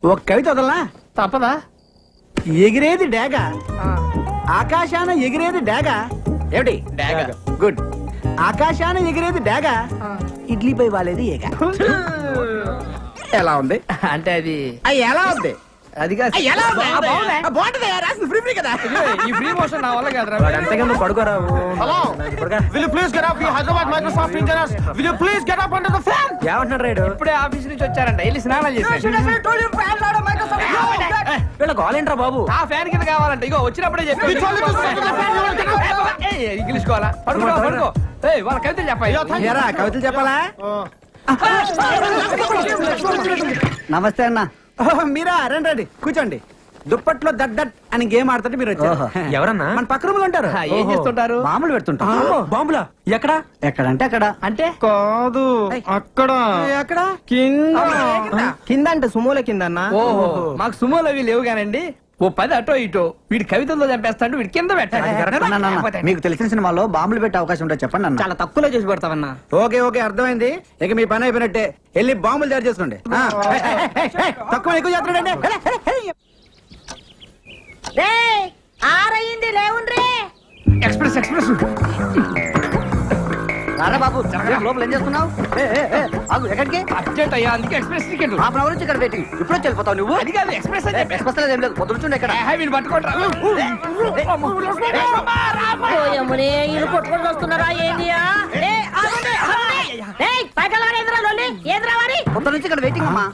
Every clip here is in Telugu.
ఒక కవిత వదలనా? తప్పదా? ఎగిరేది డేగ, ఆకాశాన ఎగిరేది డేగ. ఏమిటి? గుడ్. ఆకాశాన ఎగిరేది డేగ, ఇడ్లీపై వాలేది ఏగ. ఎలా ఉంది? అంటే అది ఎలా ఉంది? అది కాదు. ఫ్రీ కదా. ఈ ఫ్రీ మోషన్ నా వల్ల కాదురా. అంతేగా నువ్వు పడుకోరా. ఏమంటున్నాడు రైడు? ఇప్పుడే ఆఫీస్ నుంచి వచ్చారంట, వెళ్ళి స్నానాలు చేశారు. వీళ్ళ గోలేంట్రా బాబు? ఆ ఫ్యాన్ కింద కావాలంట. ఇగో వచ్చినప్పుడే చెప్పి ఇంగ్లీష్ పడుకో. వాళ్ళ కవితలు చెప్పాలి. ఏరా కవితలు చెప్పాలా? నమస్తే అన్న. మీరా? రండి రండి కూర్చోండి. దుప్పట్లో దట్ దట్ అని గేమ్ ఆడుతుంటే మీరు వచ్చారు. ఎవరన్నా? మన పక్క రూమ్ లో ఉంటారు. ఏం చేస్తుంటారు? బాంబులు పెడుతుంటారు. బాంబులా? ఎక్కడ? ఎక్కడంటే అక్కడ. అంటే కాదు, అక్కడ ఎక్కడ? కింద అంటే సుమోల కింద అన్న. ఓహో, మాకు సుమోలు అవి లేవు కానండి. ఓ 10 అటో ఇటో వీడి కవితల్లో చంపేస్తాడు, వీడి కింద పెట్టాలి. మీకు తెలిసిన సినిమాలో బాంబులు పెట్టే అవకాశం ఉంటే చెప్పండి అన్న. చాలా తక్కువలో చేసి పెడతామన్నా. ఓకే ఓకే అర్థమైంది. ఇక మీ పని అయిపోయినట్టే. వెళ్ళి బాంబులు తయారు చేసుకోండి. తక్కువ ఎక్కువ చేస్తున్నాడండి. ఆరయింది లేవుండ్రే. ఎక్స్ప్రెస్ రారా బాబు, లోపల ఏం చేస్తున్నావు? ఎక్కడికి? అర్జెంట్ అయ్యా, అందుకే ఎక్స్ప్రెస్ టికెట్. హాఫ్ అవర్ నుంచి ఇక్కడ వెయిటింగ్. ఇప్పుడు వెళ్ళిపోతావు నువ్వు? అది కాదు, ఎక్స్ప్రెస్ అని చెప్పి. ఎక్స్ప్రెస్ ఏం లేదు, పొద్దుండే ఇక్కడ. వీడిని పట్టుకోండి. ఓయమ్మనే, ఇల్లు కొట్టుకొని వస్తున్నారా ఏంటియా? పొద్దు నుంచి ఇక్కడ వెయిటింగ్ అమ్మా.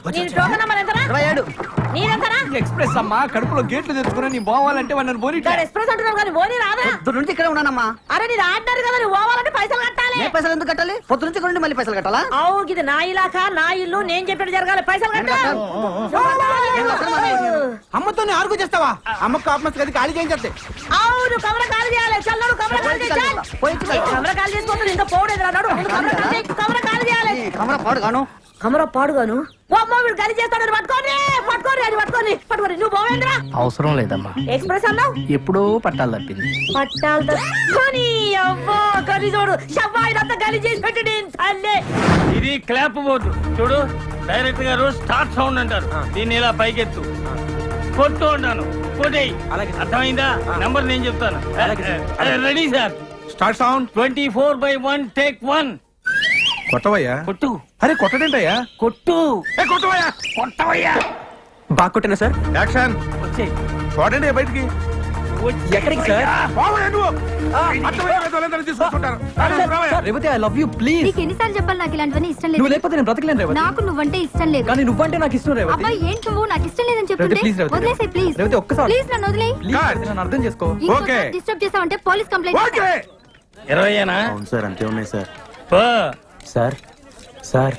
ఎక్స్ప్రెస్ అమ్మా, కడుపులో గేట్లు తెచ్చుకుని నీ పోవాలంటే వాళ్ళని పోనీ. ఎక్స్ప్రెస్ అంటున్నావు కానీ పోనీ రాదా? పొద్దు నుంచి ఇక్కడ ఉన్నానమ్మా. అరే నీది ఆడినారు కదా, నువ్వు పోవాలంటే పైసలు కట్టాలి. పైసలు ఎందుకు కట్టాలి? పొద్దు నుంచి ఇక్కడ మళ్ళీ పైసలు కట్టాలా? అవును, ఇది నా ఇలాకా, నా ఇల్లు, నేను చెప్పినట్టు జరగాలి. పైసలు కట్టాలి. అమ్మతో ఆర్గు చేస్తావా? అమ్మ కాపమస్ గది ఖాళీ చేయించే. అవును, కమర ఖాళీ చేయాలి. చల్లడు కమర ఖాళీ చేయాలి. కమర ఖాళీ చేసుకోవాలి. ఇంకా పోడేది రాడు. కమర ఖాళీ చేయాలి. కమర పాడు గాను. కమర పాడుగాను. వీడు ఖాళీ చేస్తాడు. పట్టుకోని నువ్వు పోవేంద్రా. అవసరం లేదమ్మా. ఎక్స్ప్రెస్ అన్నావు, ఎప్పుడో పట్టాలు తప్పింది. పట్టాలు తప్పుకొని అవ్వా కర్రీ చూడు. షవ్వాయినంతా ఖాళీ చేసి పెట్టి తల్లే. ఇది క్లాప్ బోర్డు చూడు. డైరెక్ట్ గా రోజు స్టార్ట్ సౌండ్ అంటారు. దీన్ని ఇలా పైకెత్తు, కొట్టు ఉంటాను. కొట్టేయి. అర్థమైందా? నంబర్ నేను చెప్తాను. Ready sir. Start sound. 24/1 take 1. కొట్టవయ్యా. కొట్టు. అరే కొట్టడేంటయ్యా? కొట్టు. కొట్టవయ్యా. కొట్టవయ్యా. బాగా కొట్టినా సార్. యాక్షన్. వచ్చే చూడండి బయటికి. ఎక్కడికి sir? Revathi, I love you please. నీకు ఎన్నిసార్లు చెప్పాలి నాకు ఇలాంటివన్నీ ఇష్టం లేదు. నువ్వు లేకపోతే నేను బ్రతకలేను రేవతి. నాకు నువ్వంటే ఇష్టం లేదు. కానీ నువ్వంటే నాకు ఇష్టం రేవతి. అబ్బాయి ఏంటి నువ్వు నాకు ఇష్టం లేదని చెప్తుంటే ప్లీజ్ రేవతి. వదిలేసే ప్లీజ్. రేవతి ఒక్కసారి ప్లీజ్ నన్ను వదిలేయ్. ప్లీజ్ నన్ను అర్థం చేసుకో. ఓకే. డిస్టర్బ్ చేసావంటే పోలీస్ కంప్లైంట్ చేస్తా. 20ఏనా? అవును సార్, అంతే ఉన్నాయి సార్. సార్ సార్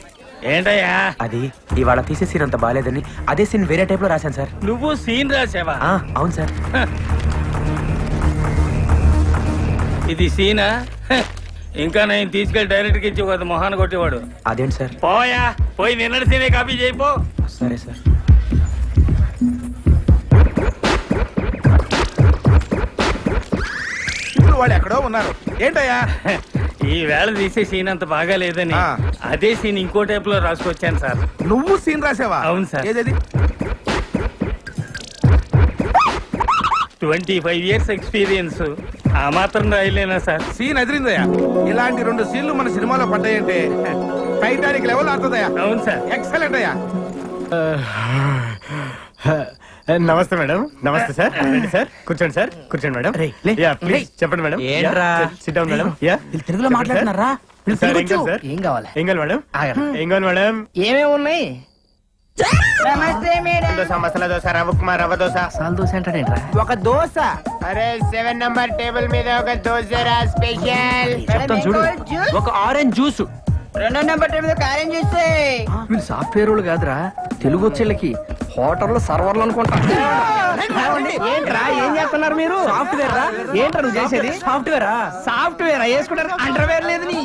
ఏంటయ్యా అది ఇవాళ తీసే సీన్ అంత బాగాలేదని అదే సీన్ వేరే టైప్ లో రాశాను సార్. నువ్వు సీన్ రాసావా? అవును సార్. ఇది సీనా? ఇంకా నేను తీసుకెళ్లి డైరెక్ట్ కి ఇచ్చి ఒక మొహాన్ని కొట్టేవాడు. అదేంటి సార్? పోయా, పోయి నిన్నటి సీనే కాపీ చేయిపో. సరే సార్. ఇప్పుడు వాళ్ళు ఎక్కడో ఉన్నారు. ఏంటయ్యా? ఈ వేళ తీసే సీన్ అంత బాగా లేదని అదే సీన్ ఇంకో టైప్ లో రాసుకొచ్చాను సార్. నువ్వు సీన్ రాసావా? అవును సార్. ఏది? 25 years ఎక్స్పీరియన్స్. ఆ మాత్రం రాయలేనా సార్? సీన్ అదిరిందయ్యా. ఇలాంటి 2 సీన్లు మన సినిమాలో పడ్డాయంటే టైటానిక్ లెవెల్ ఆడుతుందయ్యా. అవును సార్. ఎక్సలెంట్ అయ్యా. నమస్తే మేడం. నమస్తే సార్. రండి సార్, కూర్చోండి సార్. కూర్చోండి మేడం. యా ప్లీజ్ చెప్పండి మేడం. ఏంట్రా? SIT down madam. యా తెలుగులో మాట్లాడుతున్నారా? సార్ ఏం కావాలి సార్? ఏం కావాలి? ఏం కావాలి మేడం? ఏం కావాలి మేడం? ఏమేమి ఉన్నాయి? నమస్తే మేడం. దోశ, మసాలా దోశ, రవ్వ ఉప్మా, రవ్వ దోశ. సాల్ దోశ అంటాడేంట్రా? ఒక దోశ. అరే 7 నంబర్ టేబుల్ మీద ఒక దోశ రా స్పెషల్. చెప్తాను చూడు. ఒక ఆరెంజ్ జ్యూస్. 2వ నెంబర్ టేబుల్ కారం చూస్తే వీళ్ళు సాఫ్ట్వేర్ వాళ్ళు కాదురా, తెలుగు వచ్చేళ్ళకి హోటల్లో సర్వర్లు అనుకుంటా. ఏంట్రా ఏం చేస్తున్నారు మీరు? సాఫ్ట్వేర్ రా. ఏంట్రా నువ్వు చేసేది? సాఫ్ట్వేరా? సాఫ్ట్వేర్ వేసుకుంటారు. అండర్వేర్ లేదు నీ.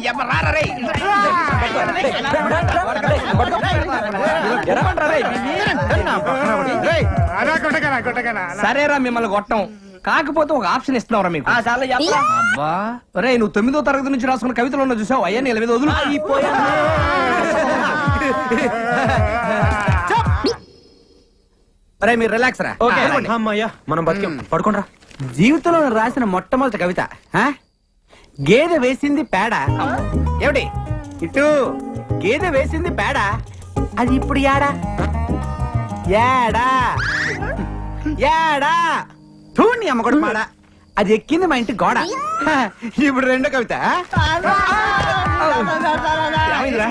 సరేరా మిమ్మల్ని కొట్టం, కాకపోతే ఒక ఆప్షన్ ఇస్తున్నావురా మీకు. అబ్బా రే, నువ్వు 9వ తరగతి నుంచి రాసుకున్న కవితలు ఉన్న చూసావు. అయ్యా నీళ్ళ మీద వదులు. అరే మీరు రిలాక్స్ రా అమ్మయ్యా మనం బతికాం పడుకోండ్రా. జీవితంలో నేను రాసిన మొట్టమొదటి కవిత ఆ? గేదె వేసింది పేడ ఏమిటి ఇటు గేదె వేసింది పేడ అది ఇప్పుడు యాడా యాడా యాడా చూడండి అమ్మకొడు మాడ అది ఎక్కింది మా ఇంటి గోడ హ, ఇప్పుడు రెండో కవిత ఏమైందిరా?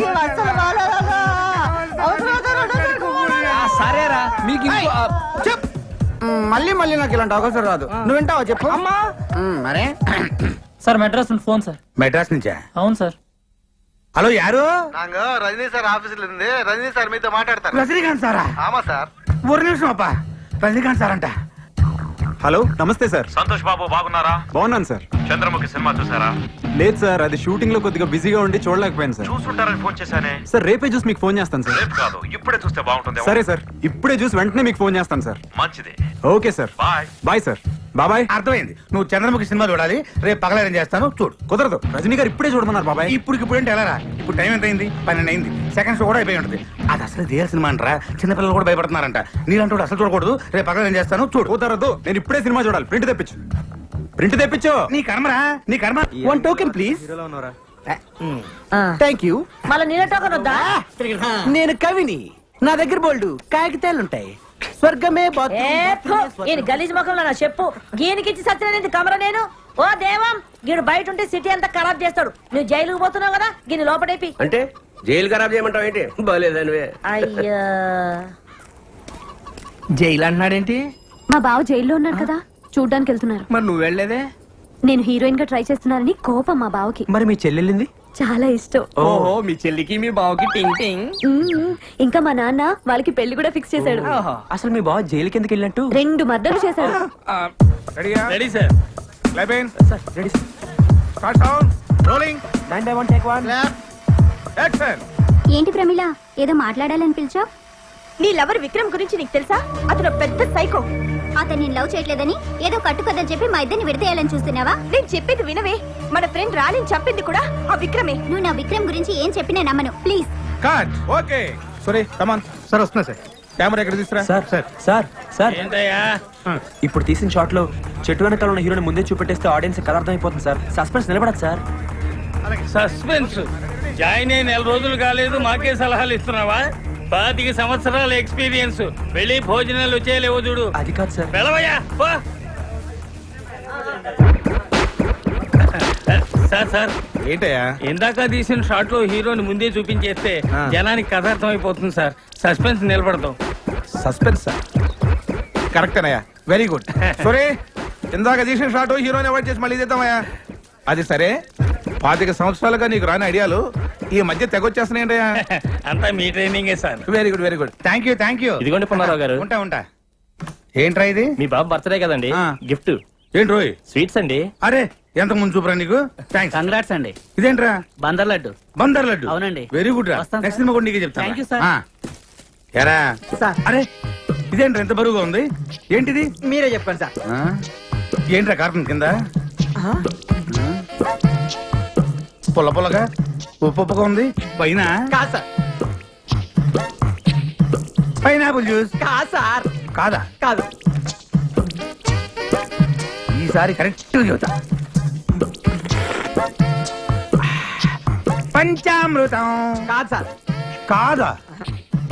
సరేరా మీకు ఇంకో- చెప్ మళ్ళీ మళ్ళీ నాకు ఇలాంటి అవకాశం రాదు నువ్వు వింటావా చెప్పు అమ్మా మరే సార్ మెడ్రాస్ నుండి ఫోన్ సార్. మెడ్రాస్ నుంచా? అవును సార్. హలో యారు? நாங்க ரஜினி சார் ஆபீஸ்ல இருந்து ரஜினி சார் மீது மாட்டாడతారు. రజనీకాంత్ సారా? ஆமா சார். ఒక నిమిషం అప్ప, రజనీకాంత్ సార్ అంట. హలో నమస్తే సార్. సంతోష్ బాబు బాగున్నారా? బాగున్నాను సార్. చంద్రముఖి సినిమా చూసారా? లేదు సార్, అది షూటింగ్ లో కొద్దిగా బిజీగా ఉండి చూడలేకపోయాను సార్. చూసుంటారని ఫోన్ చేశానే. సార్ రేపే చూసి మీకు ఫోన్ చేస్తాను సార్. రేపు కాదు, ఇప్పుడే చూస్తే బాగుంటుంది. సరే సార్, ఇప్పుడే చూసి వెంటనే మీకు ఫోన్ చేస్తాను సార్. మంచిది. Okay sir, bye. Bye sir. బాబాయ్. అర్థమైంది, నువ్వు చంద్రముఖి సినిమా చూడాలి. రేపు పగలేరం చేస్తాను చూడు. కుదరదు, రజనీ గారు ఇప్పుడే చూడమన్నారు బాబాయ్. ఇప్పుడు అంటే ఎలా రా? ఇప్పుడు టైం ఎంత అయింది? 12 అయింది. సెకండ్ షో కూడా అయిపోయి ఉంటుంది. అది అసలు దేర్ సినిమా అంటారా? చిన్నపిల్లలు కూడా భయపడుతున్నారంట. నీలంటూ అసలు చూడకూడదు. రేపు పగలేరం చేస్తాను చూడు. కుదరదు, నేను ఇప్పుడే సినిమా చూడాలి. ప్రింట్ తెప్పించు, ప్రింట్ తెప్పించు. నీ కర్మరా, నీ కర్మ. One token please. Thank you. మళ్ళీ నీళ్ళ టోకన్ వద్దా? నేను కవిని, నా దగ్గర బోల్డు కాగితాలుంటాయి. స్వర్గమే ఏ ఫు, ఈయన గలీజ్ ముఖంలో నా చెప్పు గీనికిచ్చి సత్యనేది కమర నేను. ఓ దేవం, గీడు బయట ఉంటే సిటీ అంతా ఖరాబ్ చేస్తాడు. నువ్వు జైలుకు పోతున్నావు కదా, గీని లోపడేపి. అంటే జైలు ఖరాబ్ చేయమంటావు ఏంటి? బాలేదనివే. అయ్యా జైలు అంటున్నాడేంటి? మా బావ జైల్లో ఉన్నారు కదా, చూడ్డానికి వెళ్తున్నారు. మరి నువ్వు వెళ్ళలేదే? నేను హీరోయిన్ గా ట్రై చేస్తున్నానని కోపం మా బావకి. మరి మీ చెల్లెళ్ళింది? చాలా ఇష్టం. ఓహో, మీ చెల్లికి మీ బావకి టింగ్ టింగ్. ఇంకా మా నాన్న వాళ్ళకి పెళ్లి కూడా ఫిక్స్ చేశాడు. అసలు మీ బావ జైలుకి ఎందుకు వెళ్ళినట్టు? 2 మర్డర్లు చేశాడు. రెడీయా? Ready sir. లైబెన్ sir ready sir. Start sound rolling 9 take 1. Action. ఏంటి ప్రమిళ, ఏదో మాట్లాడాలని పిలిచా? నీ లవర్ విక్రమ్ గురించి నీకు తెలుసా? అతను పెద్ద సైకో. అతను నేను లవ్ చేయట్లేదని ఏదో కట్టుకదని చెప్పి మా ఇద్దరిని విడదీయాలని చూస్తున్నావా? నేను చెప్పేది వినవే. మన ఫ్రెండ్ రాణిని చంపింది కూడా ఆ విక్రమే. నువ్వు నా విక్రమ్ గురించి ఏం చెప్పినా నమ్మను, ప్లీజ్. కట్. ఓకే. సరే కమాన్. సార్ వస్తున్నా సార్. కెమెరా ఎక్కడ తీసుకురా? సార్ సార్ సార్ సార్ ఏంటయ్యా? ఇప్పుడు తీసిన షాట్ లో చెట్టు వెనకాల ఉన్న హీరోని ముందే చూపెట్టేస్తే ఆడియన్స్ కథ అర్థమైపోతుంది సార్. సస్పెన్స్ నిలబడదు సార్. సస్పెన్స్ జాయిన్ అయి 4 రోజులు కాలేదు, మాకే సలహాలు ఇస్తున్నావా? 25 సంవత్సరాల ఎక్స్పీరియన్స్. వెళ్ళి భోజనాలు వచ్చేయలేవో చూడు. అది కాదు సార్. వెళ్ళవయ్యా పో. సార్ సార్, ఏంటయ్యా? ఇందాక తీసిన షాట్ లో హీరోని ముందే చూపించేస్తే జనానికి కథ అర్థమైపోతుంది సార్. సస్పెన్స్ నిలబడతాం. Suspense sir. కరెక్టేనయ్యా, వెరీ గుడ్. సరే, ఇందాక తీసిన షాట్ హీరోని అవాయిడ్ చేసి మళ్ళీ చేద్దామయ్యా. అది సరే, 25 సంవత్సరాలుగా నీకు రాని ఐడియాలు ఈ మధ్య తెగొచ్చేస్తున్నాయంటయ్యా. అంతా మీ ట్రైనింగే sir. Very good, very good. Thank you, thank you. ఇదిగోండి పుల్లారావు గారు. ఉంటా ఉంటా. ఏంట్రా ఇది? మీ బాబు బర్త్డే కదండి, ఆ. గిఫ్ట్ ఏంటి రోయ్? స్వీట్స్ అండి. అరే, ఎంత ముందు చూపురా నీకు. థ్యాంక్స్. కంగ్రాట్స్ అండి. ఇదేంట్రా? బందర్ లడ్డు. బందర్ లడ్డు. అవునండి. వెరీ గుడ్ రా. వస్తాను నెక్స్ట్ సార్. సినిమా కూడా నీకే చెప్తాను. Thank you, sir. ఎరా సార్. అరే, ఇదేంట్రా ఎంత బరువుగా ఉంది? ఏంటిది? మీరే చెప్పండి సార్. ఆ? ఏంట్రా కార్టూన్ కింద పుల్ల పుల్లగా ఉప్పు ఉప్పుగా ఉంది? పైన కాదు సార్. పైనాపిల్ జ్యూస్ కాదు సార్. కాదా? కాదు. ఈసారి కరెక్ట్ చెబుతా. పంచామృతం కాదు సార్. కాదా?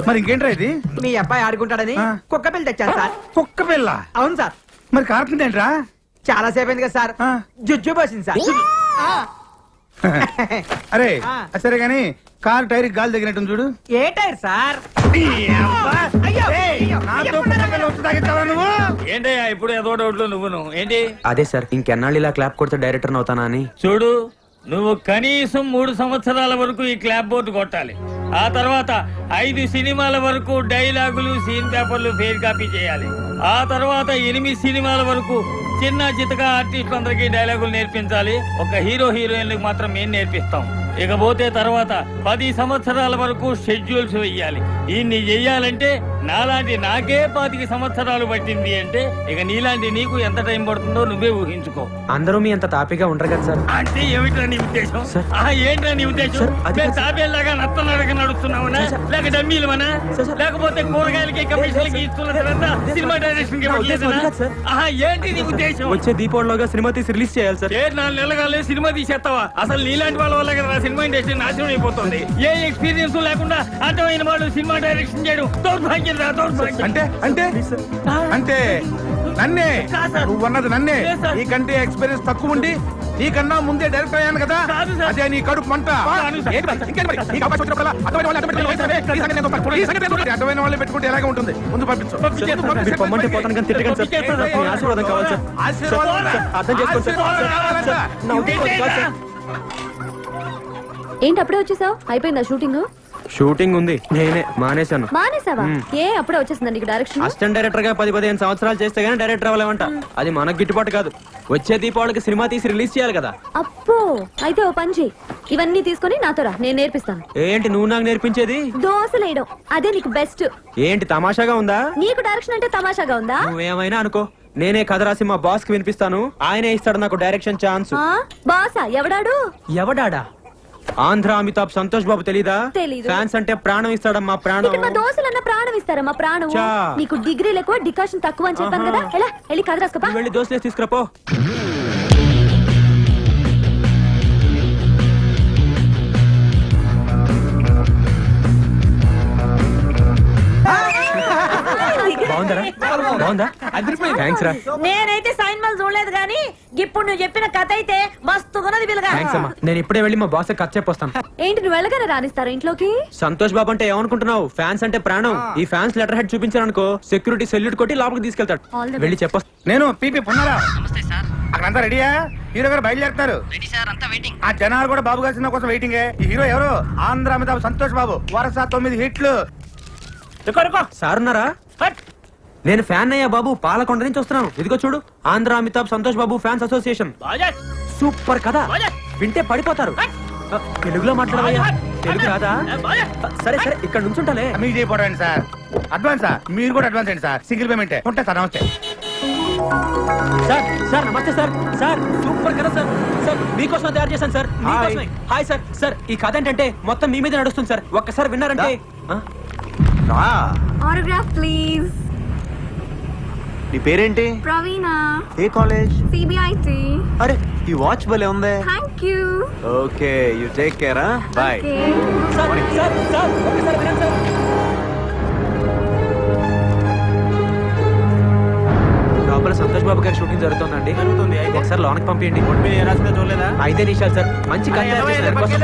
మరి ఇంకేంట్రా ఇది? మీ అబ్బాయి ఆడుకుంటాడని ఆ. కుక్క పిల్ల తెచ్చాను సార్. కుక్క పిల్ల? అవును సార్. మరి కార్టూన్ ఏంట్రా? చాలా సేపు అయింది కదా సార్. ఆ. జుజ్జు పోసింది సార్. ఆ. అరే, ఆ. సరే గాని కారు టైర్ గాలి తగినట్టు చూడు. ఏ టైర్ సార్? నాతో కుక్క పిల్ల వచ్చి తాగిస్తావా నువ్వు? ఏంటయ్యా ఇప్పుడు ఏదో డౌట్లు నువ్వును ఏంటి? అదే సార్, ఇంకెన్నాళ్ళు ఇలా క్లాప్ కొడితే డైరెక్టర్ అవుతానా అని. చూడు, నువ్వు కనీసం 3 సంవత్సరాల వరకు ఈ క్లాప్ బోర్డు కొట్టాలి. ఆ తర్వాత 5 సినిమాల వరకు డైలాగులు, సీన్ పేపర్లు ఫెయిర్ కాపీ చేయాలి. ఆ తర్వాత 8 సినిమాల వరకు చిన్న చితక ఆర్టిస్టులందరికీ డైలాగులు నేర్పించాలి. ఒక హీరోయిన్లకు మాత్రం మేము నేర్పిస్తాం. ఇకపోతే తర్వాత 10 సంవత్సరాల వరకు షెడ్యూల్స్ వెయ్యాలి. ఇన్ని చెయ్యాలంటే నాలాంటి నాకే 25 సంవత్సరాలు పట్టింది అంటే ఇక నీలాంటి నీకు ఎంత టైం పడుతుందో నువ్వే ఊహించుకో. అందరూ మీ అంత తాపిగా ఉండరు కదా సార్. అంటే ఏమిట్రా నీ ఉద్దేశం? ఏంట్రా నీ ఉద్దేశం? సార్, అది మేము కాదు. తాబేలాగా నత్తనడక నడుస్తున్నామనా, లేక డమ్మీలమనా, లేకపోతే కూరగాయలకి కమిషన్లకి ఇస్తున్న తర్వాత సినిమా డైరెక్షన్ కి ఇవ్వట్లేదనా? ఏంటి నీ ఉద్దేశం? వచ్చే దీపావళిలోగా సినిమా తీసి రిలీజ్ చేయాలి సార్. 4 నెలలుగానే సినిమా తీసేస్తావా? అసలు నీలాంటి వాళ్ళ వల్ల కదా సినిమా ఇండస్ట్రీ నాశనం అయిపోతుంది. ఏ ఎక్స్పీరియన్స్ లేకుండా అర్థమైన వాళ్ళు సినిమా డైరెక్షన్ చేయడం దౌర్భాగ్యం రా, దౌర్భాగ్యం. అంటే అంటే అంటే నన్నే కాదు సార్. నువ్వన్నది నన్నే. లేదు సార్. నీకంటే ఎక్స్పీరియన్స్ తక్కువ ఉండి నీకన్నా ముందే డైరెక్ట్ అయ్యాను కదా. కాదు సార్. అదే నీ కడుపు మంట. కాదు సార్. ఏంటి మరి? ఇంకేంటి మరి? నీకు అవకాశం వచ్చినప్పుడల్లా అర్థమైన వాళ్ళని అడ్డం పెట్టుకుని వదిలేసావే. ఈ సంగతి నేను చూస్తాను. ఈ సంగతి నేను చూస్తాను. అర్థమైన వాళ్ళని పెట్టుకుంటే ఎలాగే ఉంటుంది. ముందు పంపించు. మీరు పొమ్మంటే పోతాను కానీ తిట్టకండి సార్. మీ ఆశీర్వాదం కావాలి సార్. ఆశీర్వాదం సార్, అర్థం చేసుకోండి సార్. ఆశీర్వాదం సార్, నా ఉద్దేశం కాదు సార్. ఏంటి అప్పుడే వచ్చేసావు? అయిపోయిందా షూటింగ్? షూటింగ్ ఉంది, నేనే మానేశాను. మానేసావా? ఏ అప్పుడే వచ్చేసిందా నీకు డైరెక్షన్? అసిస్టెంట్ డైరెక్టర్ గా 10-15 సంవత్సరాలు చేస్తే గానీ డైరెక్టర్ అవ్వలేమంట. అది మనకు గిట్టుబాటు కాదు. వచ్చే దీపావళికి సినిమా తీసి రిలీజ్ చేయాలి కదా. అప్పో అయితే ఓ పని చెయ్యి, ఇవన్నీ తీసుకొని నాతో రా, నేను నేర్పిస్తాను. ఏంటి నువ్వు నాకు నేర్పించేది? దోశలేయడం, అదే నీకు బెస్ట్. ఏంటి తమాషాగా ఉందా? నీకు డైరెక్షన్ అంటే తమాషాగా ఉందా? నువ్వేమైనా అనుకో, నేనే కథ రాసి మా బాస్ కి వినిపిస్తాను. ఆయనే ఇస్తాడు నాకు డైరెక్షన్ ఛాన్స్. ఆ? బాసా? ఎవడాడు? ఎవడాడా? ఆంధ్ర అమితాబ్ సంతోష్ బాబు తెలీదా? తెలీదు. ఫ్యాన్స్ అంటే ప్రాణం ఇస్తాడమ్మా, ప్రాణం. ఇక్కడ మా దోశలన్న ప్రాణం ఇస్తారా? మా ప్రాణం. చా. నీకు డిగ్రీలు ఎక్కువ, డికాషన్ తక్కువ అని చెప్పాను కదా. ఎలా వెళ్ళి కథ రాసుకోపా. నువ్వు వెళ్ళి దోశలేసి తీసుకురాపో. బాగుందరా? బాగుందా? థ్యాంక్స్ రా. నేనైతే సైన్ మల్ చూడలేదు కానీ ఇప్పుడు నువ్వు చెప్పిన కథ అయితే మస్తున్నది పిల్లగా. థ్యాంక్స్ అమ్మా. నేను ఇప్పుడే వెళ్ళి మా బాస్ కట్ చెప్పొస్తాను. ఏంటి నువ్వు వెళ్ళగానే రానిస్తారా ఇంట్లోకి? సంతోష్ బాబు అంటే ఏమనుకుంటున్నావు? ఫ్యాన్స్ అంటే ప్రాణం. ఈ ఫ్యాన్స్ లెటర్ హెడ్ చూపించారనుకో, సెక్యూరిటీ సెల్యూట్ కొట్టి లోపలికి తీసుకెళ్తాడు. All the వెళ్ళి చెప్పొస్తా. నేను పీపీ పున్నారా. అక్కడంతా రెడీయా? హీరో గారు బయలుదేరుతారు. ఆ జనాలు కూడా బాబు గారి సినిమా కోసం వెయిటింగ్. ఈ హీరో ఎవరు? ఆంధ్ర అమితాబ్ సంతోష్ బాబు. వరుస 9 హిట్లు. సార్ ఉన్నారా? నేను ఫ్యాన్ అయ్యా బాబు, పాలకొండ నుంచి వస్తున్నాను. ఇదిగో చూడు, Andhra Amitabh Santosh Babu fans association. Super కదా, వింటే పడిపోతారు. తెలుగులో మాట్లాడవయ్యా. తెలుగు రాదా? సరే సరే, ఇక్కడ నుంచుంటాలే. మీకు చేయబోరండి సార్. అడ్వాన్సా? మీరు కూడా అడ్వాన్స్ అండి సార్. సింగిల్ పేమెంట్ ఉంటాయి సార్. నమస్తే సార్. సార్ నమస్తే సార్. సార్ సూపర్ కదా సార్. సార్ మీకోసం తయారు చేశాను సార్. మీకోసమే. Hi sir. సార్ ఈ కథ ఏంటంటే మొత్తం మీ మీద నడుస్తుంది సార్. ఒక్కసారి విన్నారంటే. Autograph please. నీ పేరేంటి? ప్రవీణ. ఏ కాలేజ్? సిబిఐటి. అరే ఈ వాచ్ భలే ఉందే. Thank you. Okay you take care. Bye. Sir sir sir ఒక్కసారి వినండి సార్. లోపల సంతోష్ బాబు గారి షూటింగ్ జరుగుతుందండి. ఒకసారి లోనకి పంపించండి. చూడలేదా? 5 నిమిషాలు సార్. మంచి కథ తయారు చేశారు దానికోసం.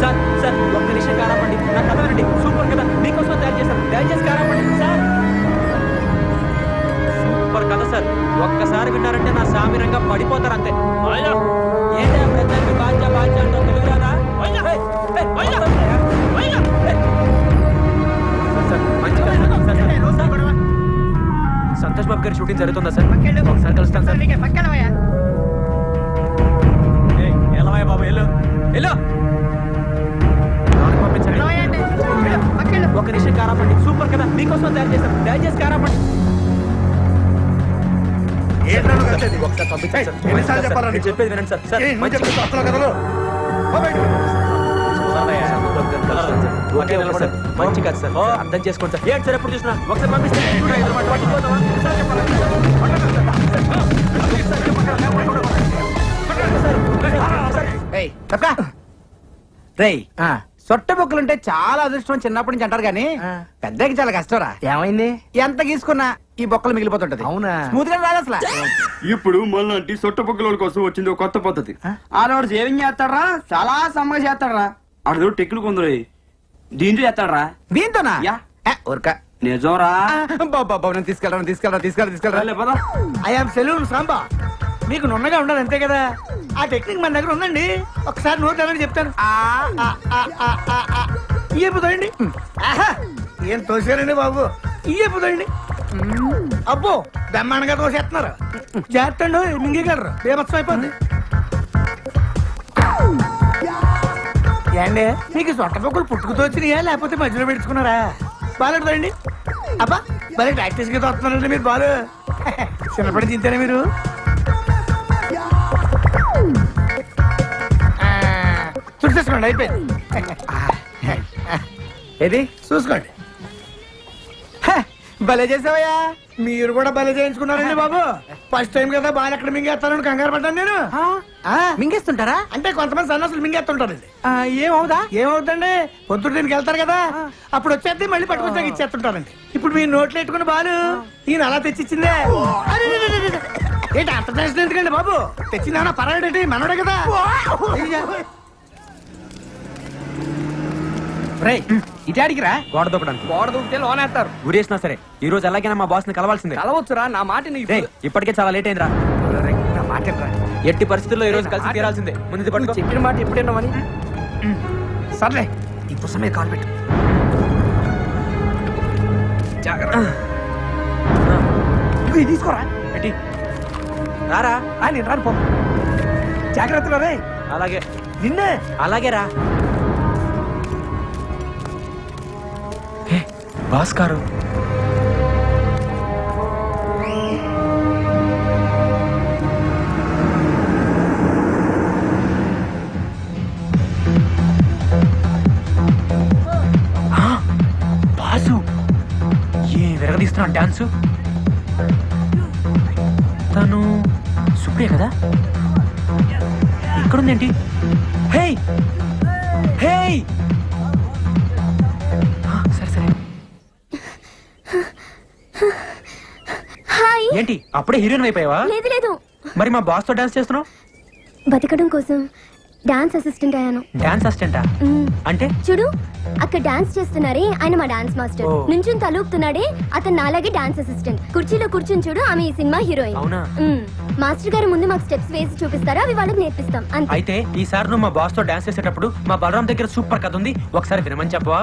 సార్ సార్ ఒక్క నిమిషం కారాపండి. నా కథ వినండి. సూపర్ కదా, మీకోసం తయారు చేశాను. దయచేసి కారాపండి సార్. సూపర్ కథ సార్. ఒక్కసారి విన్నారంటే నా సామిరంగా పడిపోతారు అంతే. ఏంటో ప్రజలకు బాధ్య బాధ్య అంటూ తెలుగు రాదా? సార్, మంచి కథ. సార్, సార్, సంతోష్ బాబు గారి షూటింగ్ జరుగుతుందా సార్? ఒకసారి కలుస్తాను సార్. ఎలా బాబు వెళ్ళు వెళ్ళు. పంపించండి. ఒక నిమిషం కారాపండి. సూపర్ కదా, మీకోసం తయారు చేశాను. దయచేసి కారాపండి. ఒకసారి పంపించండి సార్. ఎన్నిసార్లు చెప్పాలా నేను చెప్పేది వినండి సార్. సార్ మంచి కథలు. Okay okay sir. మంచి కథ సార్. అర్థం చేసుకోండి సార్. ఏంటి సార్ ఎప్పుడు చూసినా ఒకసారి పంపిస్తే రేయ్, సొట్ట బొక్కులుంటే చాలా అదృష్టం చిన్నప్పటి నుంచి అంటారు కానీ పెద్దకి చాలా కష్టంరా. ఏమైంది? ఎంత గీసుకున్నా ఈ బొక్కలు మిగిలిపోతుంటది. అవునా? స్మూత్ గా రాదు అసలు. ఇప్పుడు మళ్ళీ సొట్ట పొక్కల కోసం వచ్చింది ఒక కొత్త పద్ధతి. ఆడవాడు సేవింగ్ చేస్తాడరా, చాలా సమ్మగా చేస్తాడరా. ఆడదో టెక్నిక్ ఉందిరే, దీంట్లో చేస్తాడరా. దీంతోనా? యా. ఊరక నిజంరా. బాబా నేను తీసుకెళ్ళరా. I'm salon Samba. మీకు నున్నగా ఉండాలి అంతే కదా. ఆ టెక్నిక్ మన దగ్గర ఉందండి. ఒకసారి నోట్ అనేది చెప్తాను. ఇయ్యపోతాయండి. ఏం తోసారండి బాబు, ఇయ్యపోతాయండి. అబ్బో బ్రహ్మాండంగా తోసేస్తున్నారు. చేస్తండి మింగగలరు, బేమత్సం అయిపోద్ది. ఏండి మీకు సొట్ట పొక్కులు పుట్టుకుతో వచ్చినాయా లేకపోతే మధ్యలో పెట్టుకున్నారా? బాగాలేదండి అబ్బా భలే ప్రాక్టీస్ గా వస్తున్నారండి మీరు బాలు. చిన్నప్పటి తింటారా మీరు? చూసేసుకోండి అయిపోయింది. ఏది చూసుకోండి. భలే చేసావయ్యా. మీరు కూడా భలే చేయించుకున్నారండి బాబు. ఫస్ట్ టైం కదా బాగా ఎక్కడ మింగేస్తానని కంగారు పడ్డాను నేను. మింగేస్తుంటారా? అంటే కొంతమంది సన్నాసులు మింగేస్తుంటారండి. ఏమవుదా? ఏమవుతుందండి, పొద్దున్న దీనికి వెళ్తారు కదా, అప్పుడు వచ్చేది మళ్ళీ పట్టుకొచ్చాక ఇచ్చేస్తుంటారండి. ఇప్పుడు మీరు నోట్లు ఎట్టుకుని బాలు ఈయన అలా తెచ్చిచ్చిందే. అరే, రే, రే, రే, రే. ఏంటి అంత టెన్షన్ ఎందుకండి బాబు? తెచ్చిందా పర్వాలేంటి, మనోడే కదా. ఇటాడికి రా. గోడ దూకడానికి గోడ దూకితే లోనేస్తారు. గురేసినా సరే ఈ రోజు ఎలాగైనా మా బాస్ ని కలవాల్సిందే. కలవచ్చురా, నా మాట రేయ్, ఇప్పటికే చాలా లేట్ అయిందిరా. నా మాట ఎట్టి పరిస్థితుల్లో ఈ రోజు కలిసి తీరాల్సిందే. ముందు పట్టుకో. చెప్పిన మాట ఎప్పుడేనామని. సర్లే ఈ పుస్తకం మీద కాల్ పెట్టు. ఇది తీసుకోరా. పెట్టి రారా. నేను రాను పో. జాగ్రత్తగా రే. అలాగే నిన్నే. అలాగే రా. Boss car. బాసు ఏ విరగదీస్తున్నాడు డాన్సు. తను సుప్రియ కదా? ఇక్కడుందేంటి? హే హే సరే సరే. హాయ్. ఏంటి అప్పుడే హీరోయిన్ అయిపోయావా? లేదు లేదు, మరి మా బాస్ తో డాన్స్ చేస్తున్నావు? బతకడం కోసం డాన్స్ అసిస్టెంట్ అయ్యాను. డాన్స్ అసిస్టెంటా? అంటే చూడు అక్కడ డాన్స్ చేస్తున్నారే ఆయన మా డాన్స్ మాస్టర్. ఓ. నుంచుని తలూపుతున్నాడే అతను నాలాగే డాన్స్ అసిస్టెంట్. కుర్చీలో కూర్చుని చూడు ఆమె ఈ సినిమా హీరోయిన్. అవునా? మాస్టర్ గారు ముందు మాకు స్టెప్స్ వేసి చూపిస్తారా, అవి వాళ్ళకి నేర్పిస్తాం అంతే. అయితే ఈసారి నువ్వు మా బాస్ తో డాన్స్ చేసేటప్పుడు మా బలరాం దగ్గర సూపర్ కథ ఉంది, ఒకసారి వినమని చెప్పవా?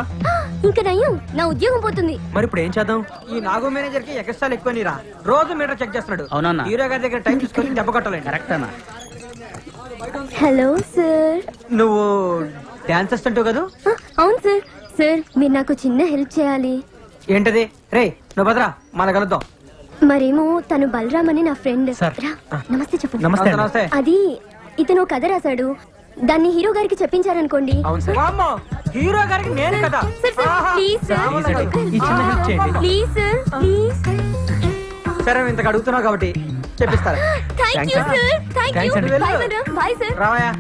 ఇంకా నయ్యం, నా ఉద్యోగం పోతుంది. మరి ఇప్పుడు ఏం చేద్దాం? ఈ నాగో మేనేజర్ కి ఎక్స్ట్రా ఎక్కువ నీరా. రోజు మీటర్ చెక్ చేస్తున్నాడు. అవునన్నా. హీరో గారి దగ్గర టైం తీసుకొని దెబ్బ కొట్టాలి. కరెక్ట్ అన్న. Hello sir. నువ్వు డాన్స్ అసిస్టెంట్ కదా? అవును సార్. సార్ మీరు నాకు చిన్న హెల్ప్ చేయాలి. ఏంటది? రే నువ్వు భద్రా మన కలుద్దాం. మరేమో తను బలరామ్ అని నా ఫ్రెండ్. సార్. రా, నమస్తే చెప్పు. నమస్తే అండి. నమస్తే. అది ఇతను కథ రాశాడు, దాన్ని హీరో గారికి చెప్పించారనుకోండి. అవును సార్. వామ్మో, హీరో గారికి నేను కదా. Sir sir please sir, please అండి, ఈ చిన్న హెల్ప్ చేయండి. Please sir please. సరే ఇంతకు అడుగుతున్నావు కాబట్టి చెప్పిస్తారా. Thank you sir, thank you. Thanks అండి. Bye madam, bye sir. రావయ్యా,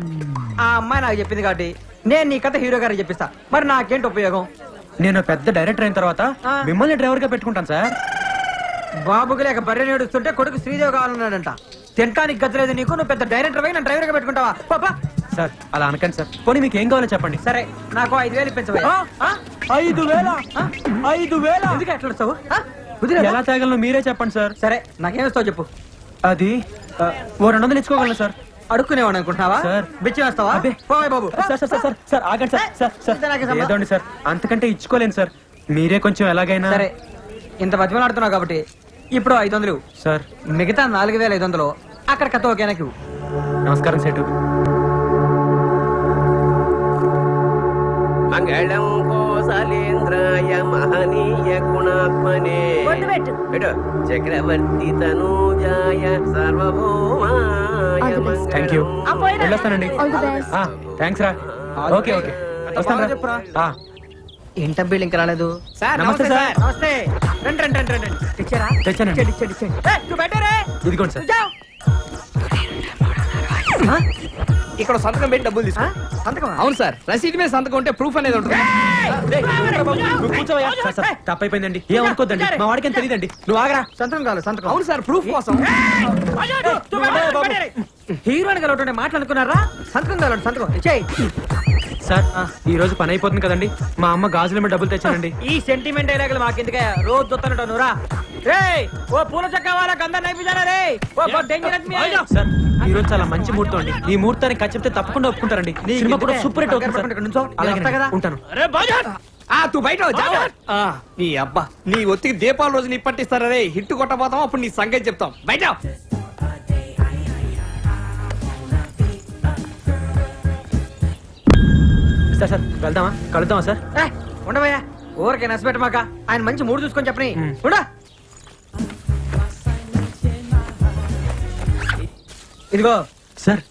ఆ అమ్మాయి నాకు చెప్పింది కాబట్టి నేను నీ కథ హీరో గారికి చెప్పిస్తా. మరి నాకేంటి ఉపయోగం? నేను పెద్ద డైరెక్టర్ అయిన తర్వాత మిమ్మల్ని డ్రైవర్ గా పెట్టుకుంటాను సార్. బాబుకి లేక బర్రె నేడుస్తుంటే కొడుకు శ్రీదేవి కావాలన్నాడంట. తింటానికి గద్దలేదు నీకు, నువ్వు పెద్ద డైరెక్టర్ పోయి నన్ను డ్రైవర్ గా పెట్టుకుంటావా? పాపా. సార్ అలా అనకండి సార్. పోనీ మీకు ఏం కావాలో చెప్పండి. సరే నాకు 5,000 ఇప్పించవయ్యా. 5,000? 5,000? ఎందుకు ఎట్లా వస్తావు? ఎలా తేగలను మీరే చెప్పండి సార్. సరే నాకేమిస్తావు చెప్పు. అది ఓ 200 ఇచ్చుకోగలను సార్. అడుక్కునేవాడు అనుకుంటున్నావా? సార్. బిచ్చి వేస్తావా? అబ్బే. పోవే బాబు. సార్ సార్ సార్ సార్ ఆగండి సార్. సార్ సార్ ఇంత నాకే సంబంధం. ఏదోండి సార్, అంతకంటే ఇచ్చుకోలేను సార్. మీరే కొంచెం ఎలాగైనా. సరే ఇంత బతిమలాడుతున్నావు కాబట్టి ఇప్పుడు 500 ఇవ్వు. సార్ మిగతా 4,500 అక్కడ కథ ఓకేనా? నమస్కారం సేటు. మంగళం కోసలేంద్రాయ మహనీయ గుణాత్మనే బొట్టు పెట్టు. చక్రవర్తి తనూజాయ సార్వభౌమాయ థ్యాంక్ యూ. ఆ, పోయిరా. వెళ్ళొస్తానండి. All the best. థ్యాంక్స్ రా. ఓకే ఓకే వస్తాను రా. ఏంటబ్బీళ్ళు ఇంకా రాలేదు. నమస్తే సార్. నమస్తే. రండి రండి రండి రండి. తెచ్చారా? తెచ్చానండి. ఇచ్చేయండి. ఏయ్, నువ్వు బయటరే. ఇదిగోండి సార్. జావ్. ఇక్కడ సంతకం పెట్టి డబ్బులు తీసుకో. సంతకం. అవును సార్, రసీదు మీద సంతకం ఉంటే ప్రూఫ్ అనేది ఉంటుంది. నువ్వు కూర్చోవయ్యా. సార్, సార్, తప్పైపోయిందండి, ఏం అనుకోద్దండి, మా వాడికి ఏం తెలియదండి. నువ్వు ఆగరా. సంతకం కావాలి సంతకం. అవును సార్, ప్రూఫ్ కోసం. హీరోయిన్ కలవటం మాట్లాడుకున్నారా? సంతకం కావాలి సంతకం. ఇచ్చేయి. సార్ ఈ రోజు పని అయిపోతుంది కదండి, మా అమ్మ గాజుల మీద డబ్బులు తెచ్చానండి. ఈ సెంటిమెంట్ డైలాగులు మాకెందుకే? రోజు చూస్తానంటావు నువ్వురా. రేయ్ ఓ పూల చక్క వాళ్ళకి అందరు నైపుజారా రే. ఓ డేంజరస్ మీ. సార్ ఈ రోజు చాలా మంచి ముహూర్తం అండి. ఈ ముహూర్తానికి ఖర్చు చెప్తే తప్పకుండా ఒప్పుకుంటారండి. సినిమా కూడా సూపర్ హిట్ అవుతుంది సార్. అలాగే ఉంటాను. తూ బయట నీ అబ్బా నీ ఒత్తికి దీపావళి రోజు నీ పట్టిస్తారా రే. హిట్ కొట్టబోతాం, అప్పుడు నీ సంగతి చెప్తాం. బయట సార్ సార్ వెళ్దామా కలుద్దామా సార్? ఉండవయ్యా ఊరికే నచ్చబెట్టమాక ఆయన మంచి మూడు చూసుకొని చెప్పని ఉండా. ఇదిగో సార్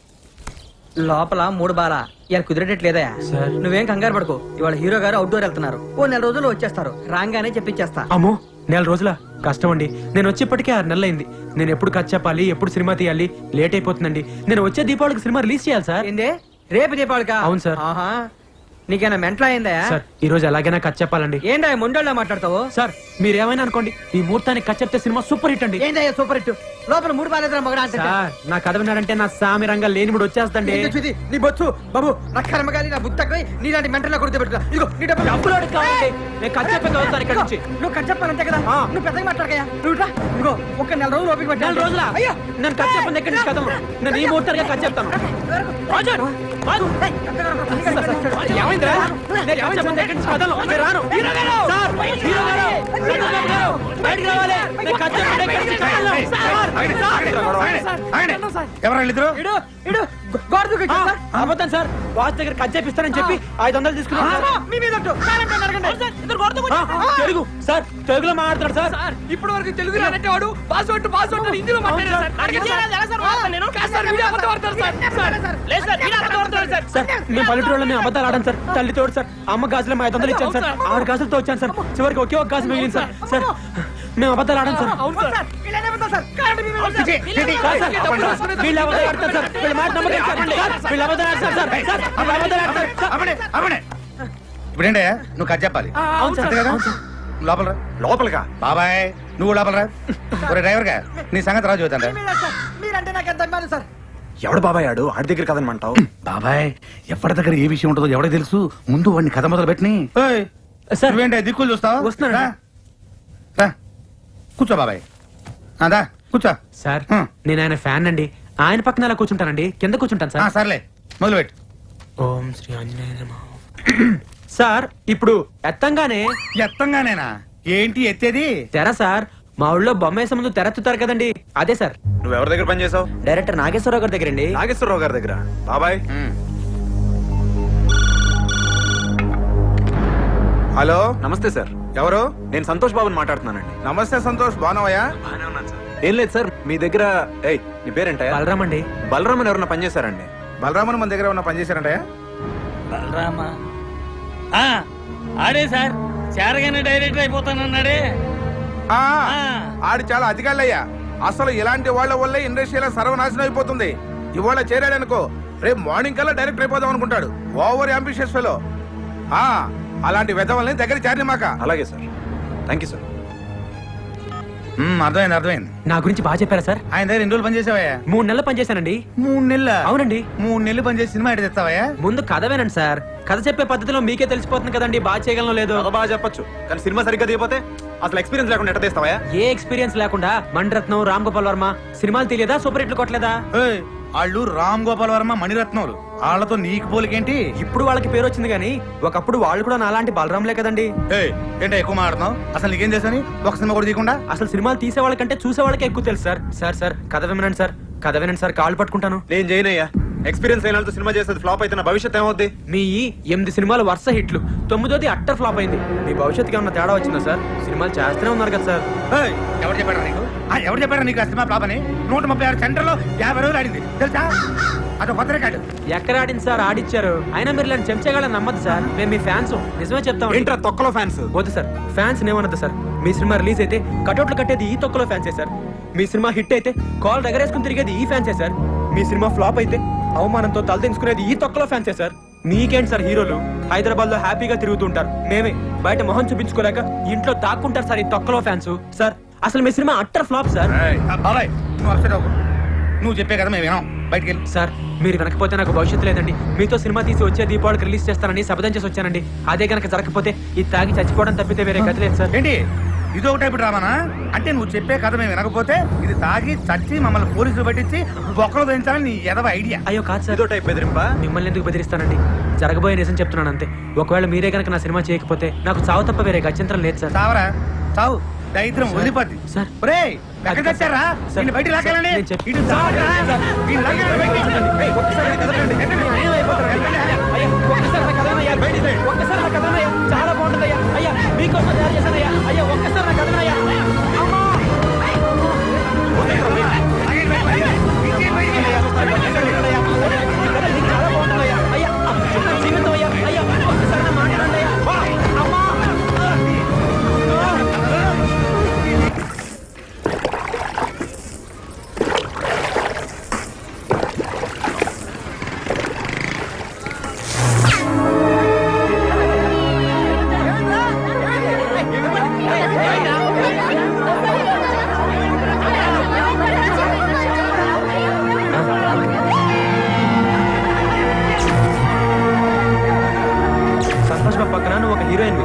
లోపల 3 బాల ఇలా కుదిరేటట్లేదయా సార్. నువ్వేం కంగారు పడుకో ఇవాళ హీరో గారు అవుట్డోర్ వెళ్తున్నారు ఓ 4 రోజుల్లో వచ్చేస్తారు రాగానే చెప్పించేస్తా. అమ్మో 4 రోజుల కష్టం అండి. నేను వచ్చేప్పటికే 6 నెలలు అయింది. నేను ఎప్పుడు కట్ చెప్పాలి, ఎప్పుడు సినిమా తీయాలి, లేట్ అయిపోతుందండి. నేను వచ్చే దీపావళికి సినిమా రిలీజ్ చేయాలి సార్. ఏందే రేపు దీపావళికా? అవును సార్. ఆహా నీకేనా మెంటల్ అయిందా? సార్ ఈ రోజు ఎలాగైనా కట్ చెప్పాలండి. ఏందా మొండోళ్ళ మాట్లాడతావు? సార్ మీరేమైనా అనుకోండి, ఈ ముహూర్తానికి కట్ చెప్తే సినిమా సూపర్ హిట్ అండి. ఏందయ్యా సూపర్ హిట్ లోపల 3 బాలేదా మగడా అంటే సార్ నా కథ విన్నాడంటే నా సామి రంగా లేనిముడు వచ్చేస్తండి. నీ బొచ్చు బాబు నా కర్మగాలి నా బుద్ధకై నీలాంటి మెంటల్ కొడితే పెట్టుకో. ఇదిగో నీ డబ్బులు డబ్బులోడు కావాలండి. నేను కట్ చెప్పే చదువుతాను ఇక్కడ నుంచి. నువ్వు కట్ చెప్పాలంతే కదా నువ్వు పెద్దగా మాట్లాడకయ్యా. నువ్వు ఇట్లా ఇదిగో ఒక 4 రోజులు ఓపిక పట్టు. 4 రోజుల అయ్యో నేను కట్ చెప్పండి ఎక్కడి నుంచి కథ. నేను ఈ ముహూర్తానికి కట్ చెప్తాను. రాజు, రాజు. ఏమైందిరా? నేను కట్ చెప్పండి ఎక్కడి నుంచి కథలు. నేను రాను. సార్, హీరో గారు, చంద్రబాబు గారు, బయటికి రావాలి. నేను కట్ చెప్పండి ఎక్కడి నుంచి కథలు. ఎవరు ఇద్దరు? ఇడు గోడ దూకి ఆ, అబద్ధం సార్. బాస్ దగ్గర కట్ చేపిస్తానని చెప్పి 500 తీసుకున్నాను సార్. మీ మీద ఒట్టు. కావాలంటే నరకండి. తెలుగు సార్, తెలుగులో మాట్లాడతాడు సార్. ఇప్పటి వరకు తెలుగు రానంటే వాడు పాస్వర్డ్ హిందీలో మాట్లాడారు సార్. సార్ మేము పల్లెటూరులో మేము అబద్ధాలు ఆడాను సార్. తల్లి తోడు సార్. అమ్మ గాజులు 500 ఇచ్చాను సార్. 6 గాజులతో వచ్చాను సార్. చివరికి ఒకే ఒక గాజు మిగిలింది సార్. సార్ మేము అబద్ధాలు ఆడాను సార్. కాదు సార్, వీళ్ళు అబద్ధాలు ఆడతారు సార్. వీళ్ళ మాట నమ్మకం సార్. వీళ్ళు అబద్ధాలు ఆడతారు సార్. సార్, వీళ్ళు అబద్ధాలు ఆడతారు సార్. ఇప్పుడేంటే నువ్వు కట్ చెప్పాలి. అవును సార్. అంతే కదా? అవును సార్. లోపల రా. లోపలిగా బాబాయ్ నువ్వు లోపల రా. ఒరే డ్రైవర్ గా నీ సంగతి రాజు చూద్దాం. మీరంటే నాకు ఎంత అభిమానం సార్. ఎవడు బాబాయ్ ఆడు ఆడి దగ్గర కదనమంటావు? బాబాయ్ ఎవరి దగ్గర ఏ విషయం ఉంటుందో ఎవరికి తెలుసు. ముందు వాడిని కథ మొదలు పెట్టిని. సార్. నువ్వేంటే దిక్కులు చూస్తావు? వస్తున్నాను. రా. రా. కూర్చో బాబాయ్. అదా కూర్చో. సార్ నేను ఆయన ఫ్యాన్ అండి. ఆయన పక్కన అలా కూర్చుంటానండి. కింద కూర్చుంటాను సార్. సర్లే మొదలు పెట్టు. ఓం శ్రీ ఆంజనేయ నమః. సార్ ఇప్పుడు ఎత్తంగానే ఎత్తంగానేనా? ఏంటి ఎత్తేది? తెర సార్. మా ఊళ్ళో బొమ్మ వేసే ముందు తెరెత్తుతారు కదండి, అదే సార్. నువ్వు ఎవరి దగ్గర పని చేసావు? డైరెక్టర్ నాగేశ్వరరావు గారి దగ్గర అండి. నాగేశ్వరరావు గారి దగ్గర. బాబాయ్ హలో, నమస్తే సార్. ఎవరు? నేను సంతోష్ బాబుని మాట్లాడుతున్నానండి. నమస్తే సంతోష్, బాగున్నావయ్యా? బాగానే ఉన్నాను సార్. ఏం లేదు సార్, మీ దగ్గర నీ పేరేంటా? బలరామ్ అండి. బలరామన్ ఎవరన్నా పనిచేశారండి? బలరామన్ మన దగ్గర ఉన్న పని చేశారంటయ్యా? బలరామా ఆడే సార్. చేరగానే డైరెక్టర్ అయిపోతానన్నాడే. ఆ, ఆడు చాలా అధికారులయ్యా. అసలు ఇలాంటి వాళ్ళ వల్లే ఇండస్ట్రీలో సర్వనాశనం అయిపోతుంది. ఇవాళ చేరాడనుకో రేపు మార్నింగ్ కల్లా డైరెక్టర్ అయిపోదాం అనుకుంటాడు. Over ambitious fellow. అలాంటి వెధవల్ని దగ్గర చేరనిమాక. అలాగే సార్, థ్యాంక్ యూ సార్. అర్థమైంది అర్థమైంది. నా గురించి బాగా చెప్పారా సార్? ఆయన దగ్గర 2 రోజులు పని చేసావయ్యా? 3 నెలలు పనిచేశానండి. 3 నెలల? అవునండి. 3 నెలలు పని చేసి సినిమా ఎటు తెస్తావయ్యా? ముందు కథ వినండి సార్. కథ చెప్పే పద్ధతిలో మీకే తెలిసిపోతుంది కదండి బాగా చేయగలను లేదో. చాలా బాగా చెప్పొచ్చు, కానీ సినిమా సరిగ్గా దిగిపోతే అసలు ఎక్స్పీరియన్స్ లేకుండా ఎట్ట తీస్తావా? ఏ ఎక్స్పీరియన్స్ లేకుండా మణిరత్నం, రామ్ గోపాల్ వర్మ సినిమాలు తెలియదా? సూపర్ హిట్లు కొట్టలేదా? వాళ్ళు రామ్ గోపాల్ వర్మ, మణిరత్నములు. వాళ్ళతో నీకు పోలికేంటి? ఇప్పుడు వాళ్ళకి పేరు వచ్చింది కానీ ఒకప్పుడు వాళ్ళు కూడా నాలాంటి బలరాంలే కదండి. ఏంటో ఎక్కువ మాట్లాడుతున్నావు? అసలు నీకేం చేశాని ఒక సినిమా కూడా తీయకుండా? అసలు సినిమాలు తీసే వాళ్ళకంటే చూసే వాళ్ళకే ఎక్కువ తెలుసు సార్. సార్ సార్ కథ వినండి సార్. కథ వినండి సార్, కాళ్ళు పట్టుకుంటాను. నేను చేయనయ్యా. ఎక్స్పీరియన్స్ అయిన వాళ్ళతో సినిమా చేసేది ఫ్లాప్ అయితే నా భవిష్యత్ ఏమవుద్ది? మీ 8 సినిమాలు వరుస హిట్లు, 9ది అట్టర్ ఫ్లాప్ అయింది. మీ భవిష్యత్తుకి ఏమన్నా తేడా వచ్చిందా సార్? సినిమాలు చేస్తూనే ఉన్నారు కదా సార్. ఎవరు చెప్పారా నీకు? ఎవరు చెప్పారా నీకు ఆ సినిమా ఫ్లాప్ అని? 136 సెంటర్లో 50 రోజులు ఆడింది తెలుసా? అది కొత్త రికార్డు. ఎక్కడ ఆడింది సార్? ఆడిచ్చారు. అయినా మీరు ఇలాంటి చెంచగాళ్ళని నమ్మద్దు సార్. మేము మీ ఫ్యాన్స్, నిజమే చెప్తాం. ఏంట్రా తొక్కలో ఫ్యాన్స్? వద్దు సార్, ఫ్యాన్స్ ఏమన్నది సార్. మీ సినిమా రిలీజ్ అయితే కటౌట్లు కట్టేది ఈ తొక్కలో ఫ్యాన్సే సార్. మీ సినిమా హిట్ అయితే కాల్ దగ్గరేసుకుని తిరిగేది ఈ ఫ్యాన్సే సార్. మీ సినిమా ఫ్లాప్ అయితే అవమానంతో తలదించుకునేది ఈ తొక్కలో ఫ్యాన్సే సార్. మీకేంటి సార్ హీరోలు హైదరాబాద్ లో హ్యాపీగా తిరుగుతుంటారు, మేమే బయట మొహం చూపించుకోలేక ఇంట్లో దాక్కుంటారు సార్ ఈ తొక్కలో ఫ్యాన్స్. సార్ అసలు మీ సినిమా అట్టర్ ఫ్లాప్ సార్. బాబాయ్ నువ్వు అప్సెట్ అవ్వకు. నువ్వు చెప్పే కదా మేము వినాం. బయటికి వెళ్ళి. సార్ మీరు వెనకపోతే నాకు భవిష్యత్తు లేదండి. మీతో సినిమా తీసి వచ్చే దీపావళికి రిలీజ్ చేస్తానని శపథం చేసి వచ్చానండి. అదే కనుక జరగకపోతే ఇది తాగి చచ్చిపోవడం తప్పితే వేరే గతి లేదు సార్. ఏంటి ఇది ఒక టైపు డ్రామానా? అంటే నువ్వు చెప్పే కథ మేము వినకపోతే ఇది తాగి చచ్చి మమ్మల్ని పోలీసులు పట్టించి బొక్కలు దించాలని నీ ఎదవ ఐడియా. అయ్యో కాదు సార్, ఏదో టైప్ బెదిరింపా? మిమ్మల్ని ఎందుకు బెదిరిస్తానండి? జరగబోయే నిజం చెప్తున్నాను అంతే. ఒకవేళ మీరే కనుక నా సినిమా చేయకపోతే నాకు చావు తప్ప వేరే గత్యంతరం లేదు సార్. చావరా చావు, దరిద్రం వదిలిపోద్ది. సార్. ఒరేయ్ ఎక్కడ తెచ్చారా? సార్. నిన్ను బయటికి లాగాలండి. నేను చెప్- ఇటు చావరా? వీళ్ళు లాగాలండి బయటికి. ఏయ్, ఒక్కసారి కదలండి. అయ్యో, ఒక్కసారి నా కథ వినండి. ఒక్కసారి నా కథనయ్యా, చాలా బాగుంటుందయ్యా. అయ్యా మీకోసం తయారు చేశానయ్యా. అయ్యా ఒక్కసారి నా కథనయ్యా. అమ్మా చాలా బాగుంటుందయ్యా. అయ్యా నా జీవితం అయ్యా. అయ్యా ఒక్కసారి నా మాట వినండి అయ్యా. అమ్మా సంతోష్ బాబు పక్కన నువ్వు ఒక హీరోయిన్,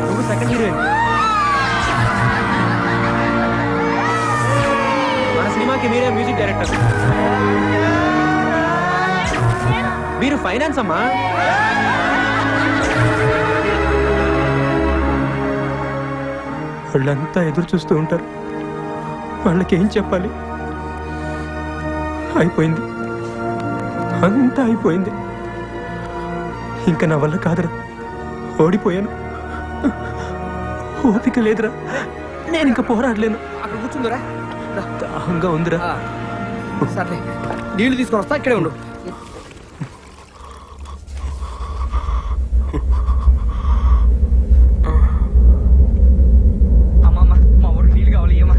నువ్వు సెకండ్ హీరోయిన్. మన సినిమాకి మీరే మ్యూజిక్ డైరెక్టర్, మీరు ఫైనాన్స్ అమ్మా. వాళ్ళంతా ఎదురు చూస్తూ ఉంటారు, వాళ్ళకేం చెప్పాలి? అయిపోయింది, అంతా అయిపోయింది. ఇంకా నా వల్ల కాదురా, ఓడిపోయాను. ఓపిక లేదురా, నేను ఇంకా పోరాడలేను. అక్కడ కూర్చుందిరా. దాహంగా ఉందిరా. సర్లే నీళ్లు తీసుకొని వస్తా, ఇక్కడే ఉండు. అమ్మమ్మ మా ఊరికి నీళ్ళు కావాలి, ఇయ్యమ్మా.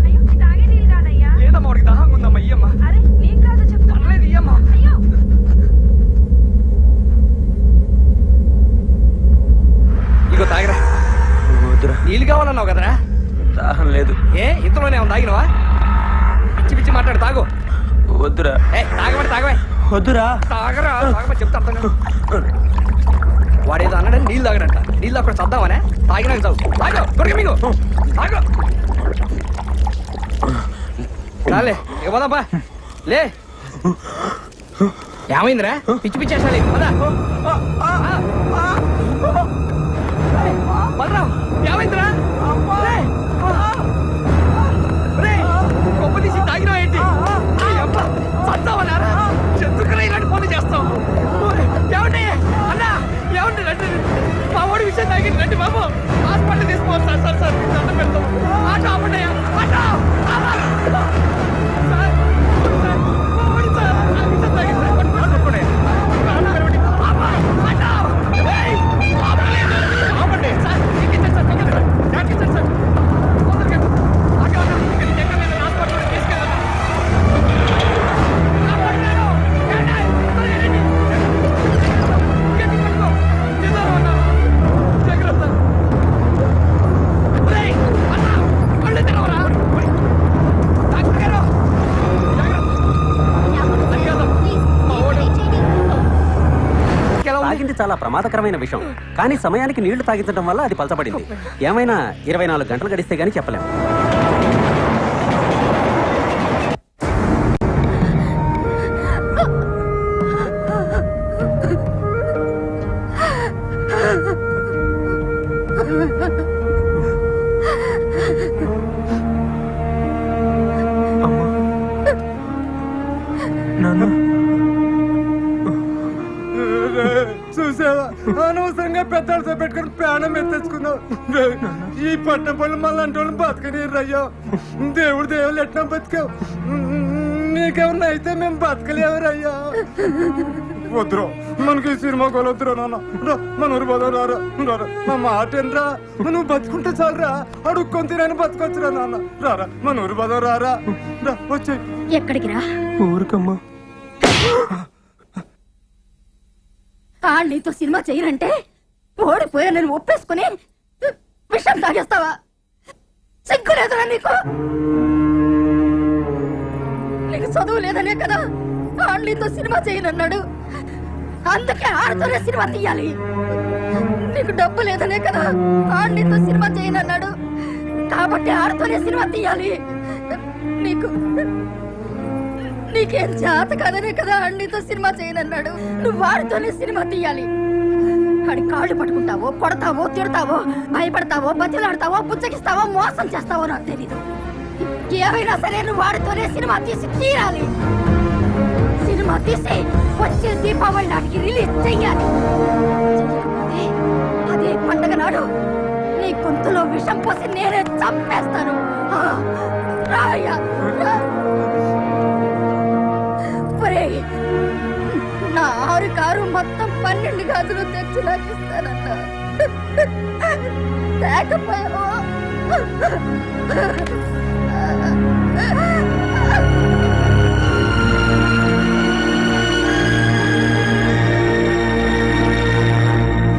లేదమ్మా, వాడికి దాహంగా ఉందమ్మా, ఇయ్యమ్మా. పర్లేదు, ఇయ్యమ్మా. ఇగో తాగరా. వద్దురా, నీళ్ళు కావాలన్నావు కదరా. దాహం లేదు. ఏ ఇంతలోనే ఉంది, తాగినవా? పిచ్చి పిచ్చి మాట్లాడు, తాగు. వద్దురా. ఏ తాగబడి తాగవే. వద్దురా. తాగరా, తాగమని చెప్తా అర్థం కాదు. వాడేదో అన్నాడని నీళ్ళు తాగడంట. నీళ్ళు అక్కడ చద్దామనే తాగినాక చావు. తాగు దొరక మీకు తాగు. రాలే ఇక పోదాంపా. లే ఏమైందిరా? పిచ్చి పిచ్చి వేసాలి. బలరావు ఏమైందిరా? గొప్ప తీసి తాగినా ఏంటి? చద్దామన్నారా? చెట్టుకురా ఇలాంటి పనులు చేస్తాం. ఏమండి అన్నా, ఏమండి రండి, మా వాడి విషయం తాగింది, రండి బాబు, హాస్పిటల్ తీసుకోవాలి. సార్ సార్ సార్ దండం పెడతాం. ఆటో ఆపండియా, ఆటో. సార్, సార్, మా వాడి సార్ ఆ విషయం తాగింది, సార్, పట్టుకోండి. ఆటో కలవండి. ఆటో. ఏయ్, ఆపండి. ఆపండి. సార్, ఎక్కించండి సార్, తొందరగా. ఎక్కించండి సార్. తొందరగా. ఆటో అన్నా, ఇక్కడ ఎక్కడ నేను హాస్పిటల్ తీసుకెళ్ళాను. తాగింది చాలా ప్రమాదకరమైన విషయం, కానీ సమయానికి నీళ్లు తాగించడం వల్ల అది పలచబడింది. ఏమైనా 24 గంటలు గడిస్తే గానీ చెప్పలేం. చూసావా, అనవసరంగా పెద్దలతో పెట్టుకుని ప్రాణం ఎత్తేసుకున్నావు. ఈ పట్ట పళ్ళు మళ్ళీ అంటే వాళ్ళు బతకనీరయ్యా. దేవుడు దేవుళ్ళు ఎట్లా బతికావు? నీకేమన్నా అయితే మేము బతకలేవరయ్యా. వద్దురా, మనకి ఈ సినిమా కొలొద్దురా నాన్న. రా మన ఊరు పోదాం, రారా రారా. మా మాట ఏంట్రా, నువ్వు బతుకుంటే చాలరా. అడుక్కొని తినని బతకొచ్చురా నాన్న. రారా మన ఊరు పోదాం, రారా రా. వచ్చే ఎక్కడికి రా? ఊరికమ్మా. నీతో సినిమా చేయరంటే ఓడిపోయా నేను ఒప్పేసుకుని విషం తాగేస్తావా? సిగ్గు లేదురా నీకు? నీకు చదువు లేదనే కదా ఆళ్ళతో సినిమా చేయనన్నాడు. అందుకే ఆడతోనే సినిమా తీయాలి. నీకు డబ్బు లేదనే కదా ఆళ్ళతో సినిమా చేయనన్నాడు. కాబట్టి ఆడతోనే సినిమా తీయాలి. నీకేం చేత కదనే కదా అన్నితో సినిమా చేయనన్నాడు. నువ్వు వాడితోనే సినిమా తీయాలి. ఆడి కాళ్ళు పట్టుకుంటావో, కొడతావో, తిడతావో, భయపడతావో, బతిలాడతావో, బుచ్చగిస్తావో, మోసం చేస్తావో నాకు తెలీదు. ఏమైనా సరే నువ్వు వాడితోనే సినిమా తీసి తీరాలి. సినిమా సినిమా తీసి వచ్చే దీపావళి నాటికి రిలీజ్ చెయ్యాలి. చెయ్యకపోతే అదే పండగ నాడు నీ గొంతులో విషం పోసి నేనే చంపేస్తాను. ఆ, రాయ్యా, రా. ఒరేయ్, నా 6 కారు మొత్తం 12 గాజులు తెచ్చి నాకు ఇస్తానన్నా. తేకపోయావా?